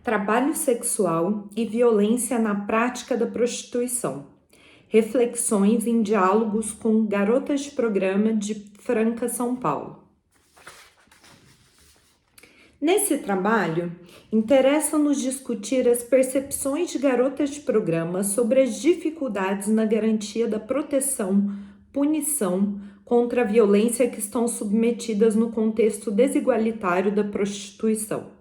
Trabalho sexual e violência na prática da prostituição. Reflexões em diálogos com garotas de programa de Franca, São Paulo. Nesse trabalho, interessa-nos discutir as percepções de garotas de programa sobre as dificuldades na garantia da proteção, punição contra a violência que estão submetidas no contexto desigualitário da prostituição.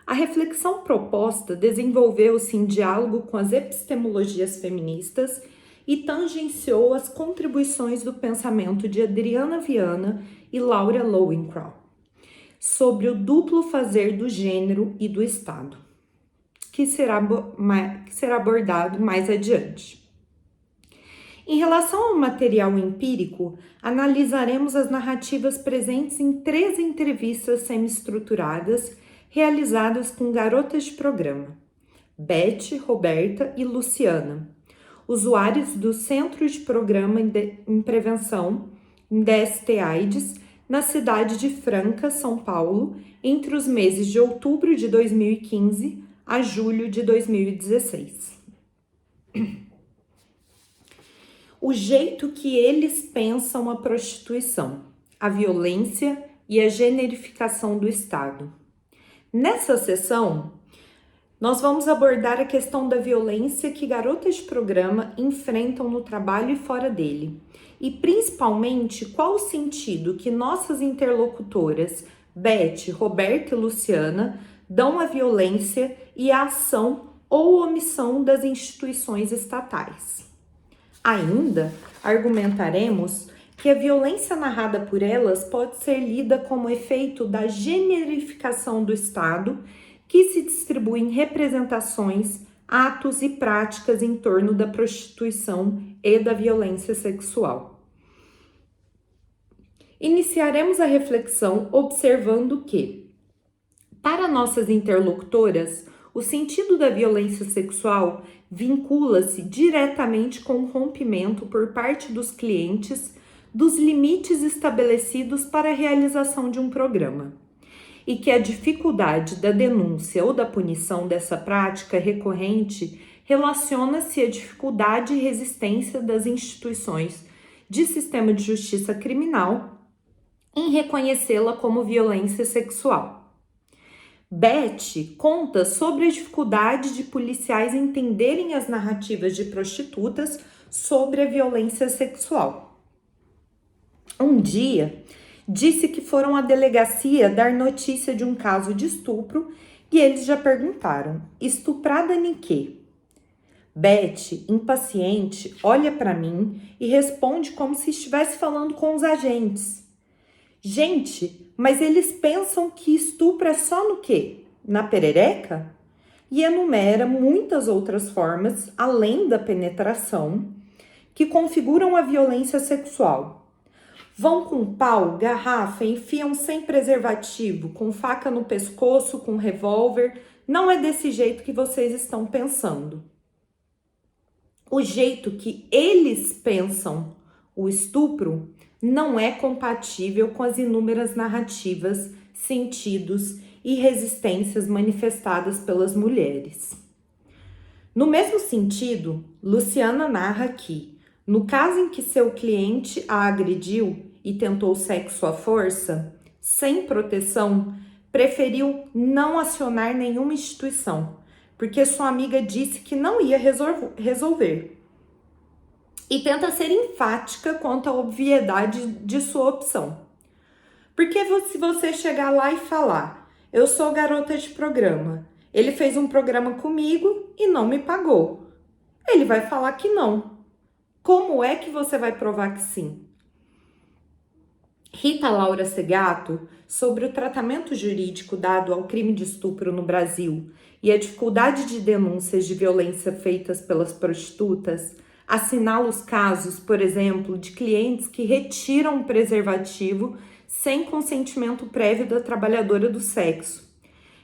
A reflexão proposta desenvolveu-se em diálogo com as epistemologias feministas e tangenciou as contribuições do pensamento de Adriana Viana e Laura Lowenkron sobre o duplo fazer do gênero e do Estado, que será abordado mais adiante. Em relação ao material empírico, analisaremos as narrativas presentes em 3 entrevistas semi-estruturadas realizadas com garotas de programa, Beth, Roberta e Luciana, usuários do Centro de Programa em Prevenção em DST-AIDS, na cidade de Franca, São Paulo, entre os meses de outubro de 2015 a julho de 2016. O jeito que eles pensam a prostituição, a violência e a generificação do Estado. Nessa sessão, nós vamos abordar a questão da violência que garotas de programa enfrentam no trabalho e fora dele, e principalmente qual o sentido que nossas interlocutoras, Beth, Roberta e Luciana, dão à violência e à ação ou omissão das instituições estatais. Ainda argumentaremos que a violência narrada por elas pode ser lida como efeito da generificação do Estado, que se distribui em representações, atos e práticas em torno da prostituição e da violência sexual. Iniciaremos a reflexão observando que, para nossas interlocutoras, o sentido da violência sexual vincula-se diretamente com o rompimento por parte dos clientes dos limites estabelecidos para a realização de um programa, e que a dificuldade da denúncia ou da punição dessa prática recorrente relaciona-se à dificuldade e resistência das instituições de sistema de justiça criminal em reconhecê-la como violência sexual. Beth conta sobre a dificuldade de policiais entenderem as narrativas de prostitutas sobre a violência sexual. Um dia, disse que foram à delegacia dar notícia de um caso de estupro e eles já perguntaram: estuprada em quê? Beth, impaciente, olha para mim e responde como se estivesse falando com os agentes. Gente, mas eles pensam que estupro é só no quê? Na perereca? E enumera muitas outras formas, além da penetração, que configuram a violência sexual. Vão com pau, garrafa, enfiam sem preservativo, com faca no pescoço, com revólver. Não é desse jeito que vocês estão pensando. O jeito que eles pensam o estupro não é compatível com as inúmeras narrativas, sentidos e resistências manifestadas pelas mulheres. No mesmo sentido, Luciana narra que, no caso em que seu cliente a agrediu e tentou sexo à força, sem proteção, preferiu não acionar nenhuma instituição, porque sua amiga disse que não ia resolver. E tenta ser enfática quanto à obviedade de sua opção. Porque se você chegar lá e falar: eu sou garota de programa, ele fez um programa comigo e não me pagou, ele vai falar que não. Como é que você vai provar que sim? Rita Laura Segato, sobre o tratamento jurídico dado ao crime de estupro no Brasil e a dificuldade de denúncias de violência feitas pelas prostitutas, assinala os casos, por exemplo, de clientes que retiram o preservativo sem consentimento prévio da trabalhadora do sexo,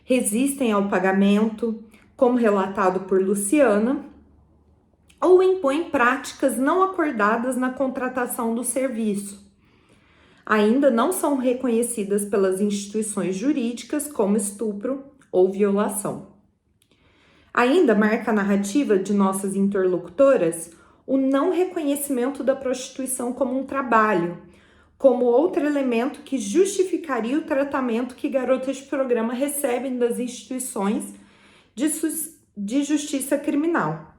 resistem ao pagamento, como relatado por Luciana, ou impõem práticas não acordadas na contratação do serviço. Ainda não são reconhecidas pelas instituições jurídicas como estupro ou violação. Ainda marca a narrativa de nossas interlocutoras o não reconhecimento da prostituição como um trabalho, como outro elemento que justificaria o tratamento que garotas de programa recebem das instituições de justiça criminal.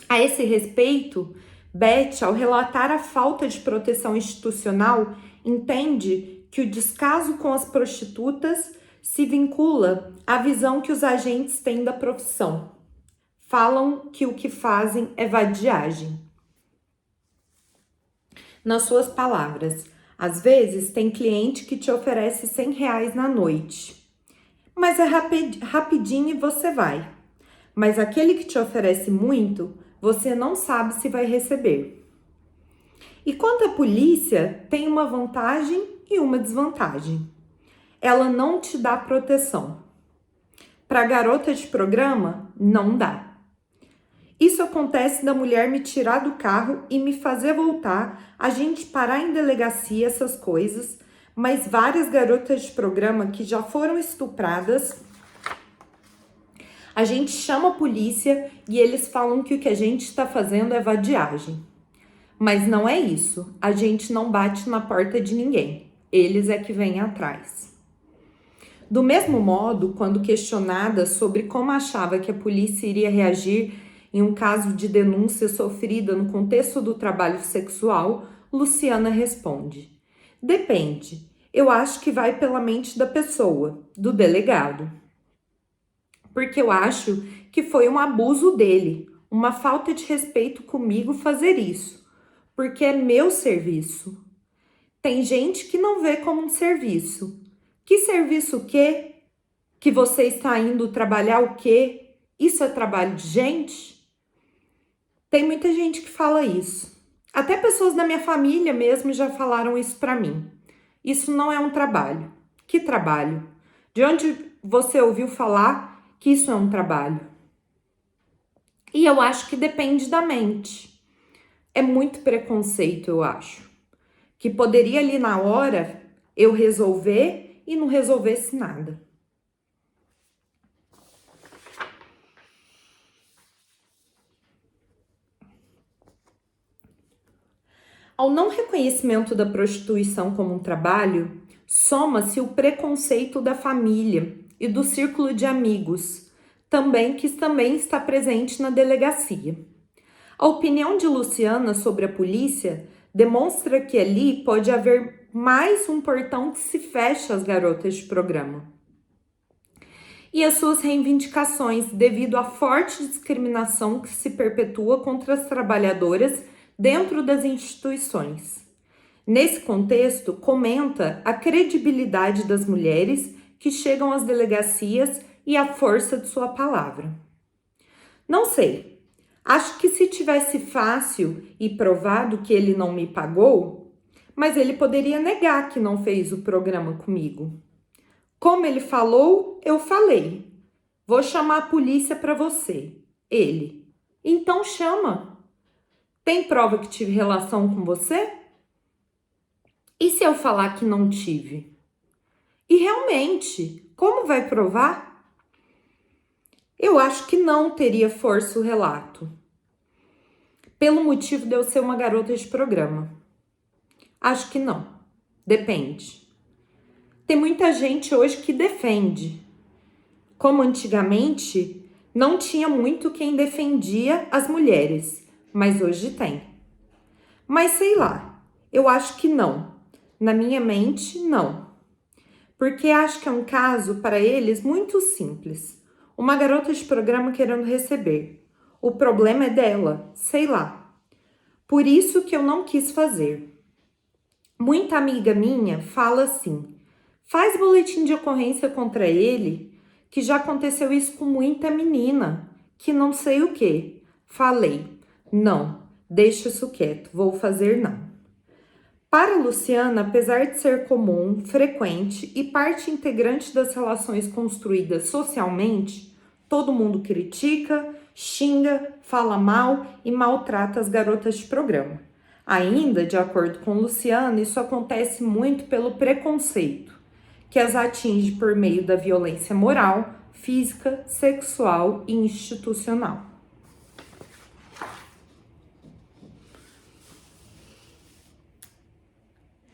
A esse respeito, Beth, ao relatar a falta de proteção institucional, entende que o descaso com as prostitutas se vincula à visão que os agentes têm da profissão. Falam que o que fazem é vadiagem. Nas suas palavras, às vezes tem cliente que te oferece R$100 na noite, mas é rapidinho e você vai. Mas aquele que te oferece muito, você não sabe se vai receber. E quanto à polícia, tem uma vantagem e uma desvantagem. Ela não te dá proteção. Para garota de programa, não dá. Isso acontece da mulher me tirar do carro e me fazer voltar, a gente parar em delegacia, essas coisas, mas várias garotas de programa que já foram estupradas, a gente chama a polícia e eles falam que o que a gente está fazendo é vadiagem. Mas não é isso, a gente não bate na porta de ninguém, eles é que vêm atrás. Do mesmo modo, quando questionada sobre como achava que a polícia iria reagir em um caso de denúncia sofrida no contexto do trabalho sexual, Luciana responde: depende, eu acho que vai pela mente da pessoa, do delegado. Porque eu acho que foi um abuso dele, uma falta de respeito comigo fazer isso, porque é meu serviço. Tem gente que não vê como um serviço. Que serviço o quê? Que você está indo trabalhar o quê? Isso é trabalho de gente? Tem muita gente que fala isso. Até pessoas da minha família mesmo já falaram isso para mim. Isso não é um trabalho. Que trabalho? De onde você ouviu falar que isso é um trabalho? E eu acho que depende da mente. É muito preconceito, eu acho. Que poderia ali na hora eu resolver e não resolvesse nada. Ao não reconhecimento da prostituição como um trabalho, soma-se o preconceito da família e do círculo de amigos, que também está presente na delegacia. A opinião de Luciana sobre a polícia demonstra que ali pode haver mais um portão que se fecha às garotas de programa. E as suas reivindicações devido à forte discriminação que se perpetua contra as trabalhadoras dentro das instituições. Nesse contexto, comenta a credibilidade das mulheres que chegam às delegacias e a força de sua palavra. Não sei, acho que se tivesse fácil e provado que ele não me pagou, mas ele poderia negar que não fez o programa comigo. Como ele falou, eu falei. Vou chamar a polícia para você. Ele. Então chama. Tem prova que tive relação com você? E se eu falar que não tive? E realmente, como vai provar? Eu acho que não teria força o relato. Pelo motivo de eu ser uma garota de programa. Acho que não. Depende. Tem muita gente hoje que defende. Como antigamente, não tinha muito quem defendia as mulheres. Mas hoje tem. Mas sei lá, eu acho que não. Na minha mente, não. Porque acho que é um caso para eles muito simples. Uma garota de programa querendo receber. O problema é dela, sei lá. Por isso que eu não quis fazer. Muita amiga minha fala assim: faz boletim de ocorrência contra ele, que já aconteceu isso com muita menina, que não sei o que. Falei. Não, deixa isso quieto, vou fazer não. Para Luciana, apesar de ser comum, frequente e parte integrante das relações construídas socialmente, todo mundo critica, xinga, fala mal e maltrata as garotas de programa. Ainda, de acordo com Luciana, isso acontece muito pelo preconceito, que as atinge por meio da violência moral, física, sexual e institucional.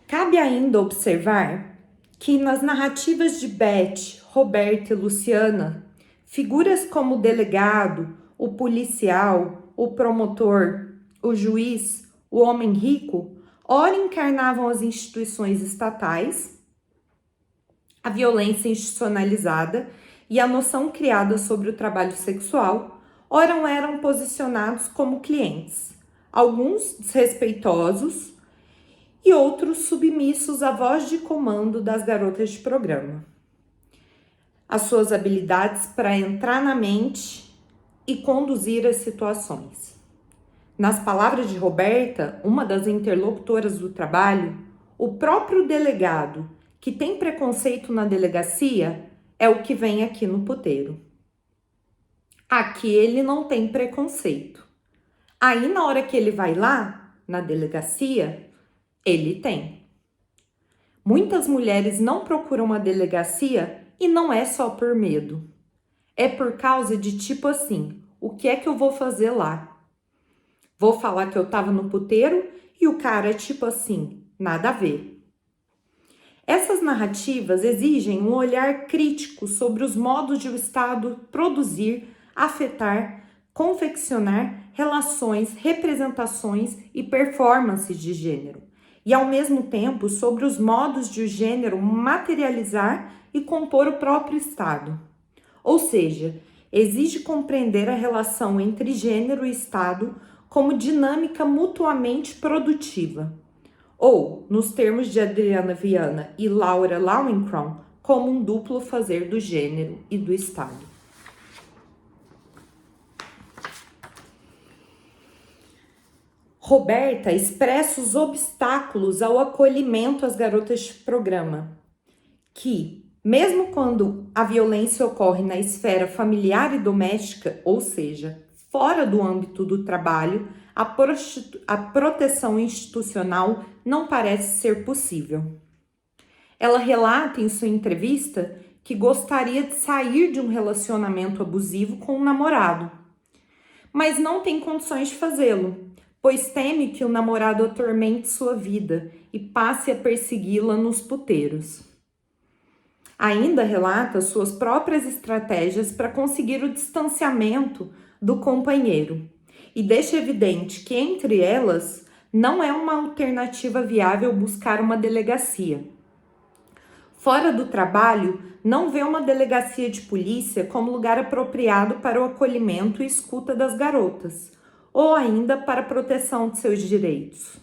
Cabe ainda observar que nas narrativas de Beth, Roberta e Luciana, figuras como o delegado, o policial, o promotor, o juiz, o homem rico, ora encarnavam as instituições estatais, a violência institucionalizada e a noção criada sobre o trabalho sexual, ora eram posicionados como clientes, alguns desrespeitosos e outros submissos à voz de comando das garotas de programa. As suas habilidades para entrar na mente e conduzir as situações. Nas palavras de Roberta, uma das interlocutoras do trabalho, o próprio delegado, que tem preconceito na delegacia, é o que vem aqui no puteiro. Aqui ele não tem preconceito. Aí na hora que ele vai lá, na delegacia, ele tem. Muitas mulheres não procuram uma delegacia e não é só por medo. É por causa de tipo assim, o que é que eu vou fazer lá? Vou falar que eu tava no puteiro e o cara é tipo assim, nada a ver. Essas narrativas exigem um olhar crítico sobre os modos de o Estado produzir, afetar, confeccionar relações, representações e performances de gênero. E, ao mesmo tempo, sobre os modos de o gênero materializar e compor o próprio Estado. Ou seja, exige compreender a relação entre gênero e Estado como dinâmica mutuamente produtiva. Ou, nos termos de Adriana Viana e Laura Lauenkron, como um duplo fazer do gênero e do Estado. Roberta expressa os obstáculos ao acolhimento às garotas de programa, que, mesmo quando a violência ocorre na esfera familiar e doméstica, ou seja, fora do âmbito do trabalho, a proteção institucional não parece ser possível. Ela relata em sua entrevista que gostaria de sair de um relacionamento abusivo com um namorado, mas não tem condições de fazê-lo, pois teme que o namorado atormente sua vida e passe a persegui-la nos puteiros. Ainda relata suas próprias estratégias para conseguir o distanciamento do companheiro e deixa evidente que, entre elas, não é uma alternativa viável buscar uma delegacia. Fora do trabalho, não vê uma delegacia de polícia como lugar apropriado para o acolhimento e escuta das garotas, ou ainda para a proteção de seus direitos.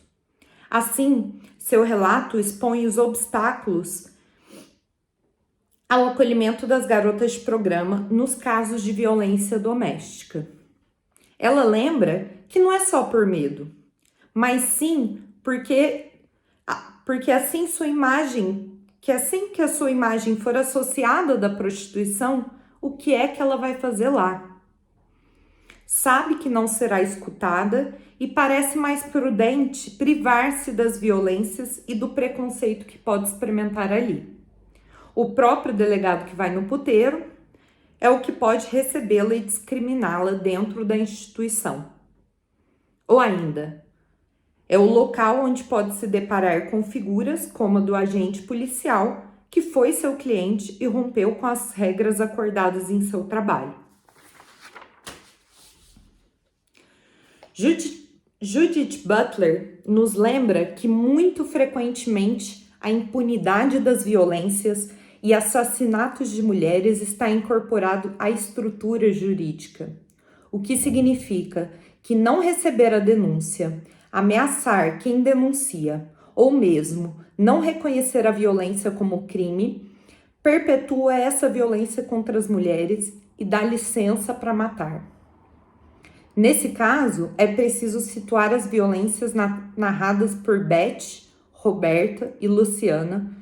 Assim, seu relato expõe os obstáculos ao acolhimento das garotas de programa nos casos de violência doméstica. Ela lembra que não é só por medo, mas sim porque assim que a sua imagem for associada da prostituição, o que é que ela vai fazer lá? Sabe que não será escutada e parece mais prudente privar-se das violências e do preconceito que pode experimentar ali. O próprio delegado que vai no puteiro é o que pode recebê-la e discriminá-la dentro da instituição. Ou ainda, é o local onde pode se deparar com figuras como a do agente policial que foi seu cliente e rompeu com as regras acordadas em seu trabalho. Judith Butler nos lembra que muito frequentemente a impunidade das violências e assassinatos de mulheres está incorporado à estrutura jurídica, o que significa que não receber a denúncia, ameaçar quem denuncia ou mesmo não reconhecer a violência como crime, perpetua essa violência contra as mulheres e dá licença para matar. Nesse caso, é preciso situar as violências narradas por Beth, Roberta e Luciana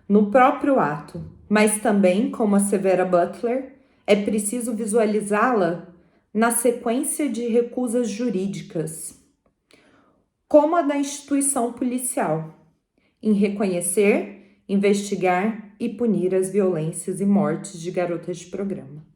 no próprio ato, mas também, como assevera Butler, é preciso visualizá-la na sequência de recusas jurídicas, como a da instituição policial, em reconhecer, investigar e punir as violências e mortes de garotas de programa.